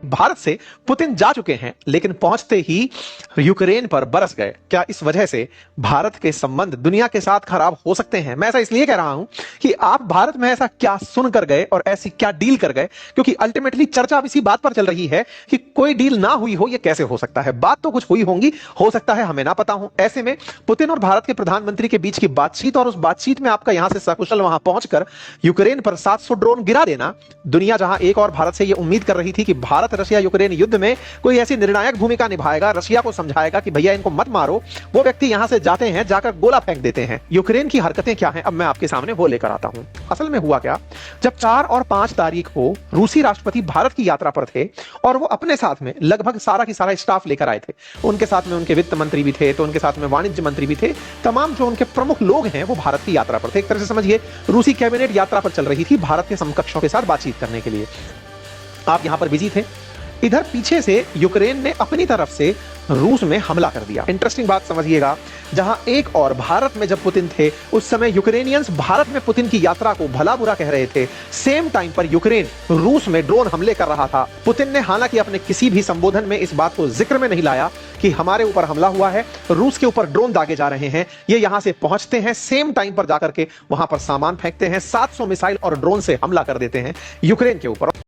भारत से पुतिन जा चुके हैं, लेकिन पहुंचते ही यूक्रेन पर बरस गए। क्या इस वजह से भारत के संबंध दुनिया के साथ खराब हो सकते हैं? मैं ऐसा इसलिए कह रहा हूं कि आप भारत में ऐसा क्या सुन कर गए और ऐसी क्या डील कर गए, क्योंकि अल्टीमेटली चर्चा अब इसी बात पर चल रही है कि कोई डील ना हुई हो, यह कैसे हो सकता है। बात तो कुछ हुई होंगी, हो सकता है हमें ना पता हो। ऐसे में पुतिन और भारत के प्रधानमंत्री के बीच की बातचीत और उस बातचीत में आपका यहां से सकुशल वहां पहुंचकर यूक्रेन पर 700 ड्रोन गिरा देना, दुनिया जहां एक और भारत से यह उम्मीद कर रही थी कि भारत रशिया यूक्रेन युद्ध में कोई ऐसी निर्णायक भूमिका निभाएगा, रशिया को समझाएगा कि भैया इनको मत मारो, वो व्यक्ति यहां से जाते हैं, जाकर गोला फेंक देते हैं। यूक्रेन की हरकतें क्या हैं, अब मैं आपके सामने वो लेकर आता हूं। असल में हुआ क्या, जब 4 और 5 तारीख को रूसी राष्ट्रपति भारत की यात्रा पर थे और वो अपने साथ में लगभग सारा की सारा स्टाफ लेकर आए थे। उनके साथ में उनके वित्त मंत्री भी थे, तो उनके साथ में वाणिज्य मंत्री भी थे। तमाम जो उनके प्रमुख लोग हैं वो भारत की यात्रा पर थे। एक तरह से समझिए रूसी कैबिनेट यात्रा पर चल रही थी भारत के समकक्षों के साथ बातचीत करने के लिए। आप यहां पर बिजी थे। इधर पीछे से यूक्रेन ने अपनी तरफ से रूस में हमला कर दिया। इंटरेस्टिंग बात समझिएगा, जहां एक और भारत में जब पुतिन थे उस समय यूक्रेनियंस भारत में पुतिन की यात्रा को भला बुरा कह रहे थे, सेम टाइम पर यूक्रेन रूस में ड्रोन हमले कर रहा था। पुतिन ने हालांकि अपने किसी भी संबोधन में इस बात को जिक्र में नहीं लाया कि हमारे ऊपर हमला हुआ है, रूस के ऊपर ड्रोन दागे जा रहे हैं। ये यहां से पहुंचते हैं, सेम टाइम पर जाकर के वहां पर सामान फेंकते हैं, 700 मिसाइल और ड्रोन से हमला कर देते हैं यूक्रेन के ऊपर।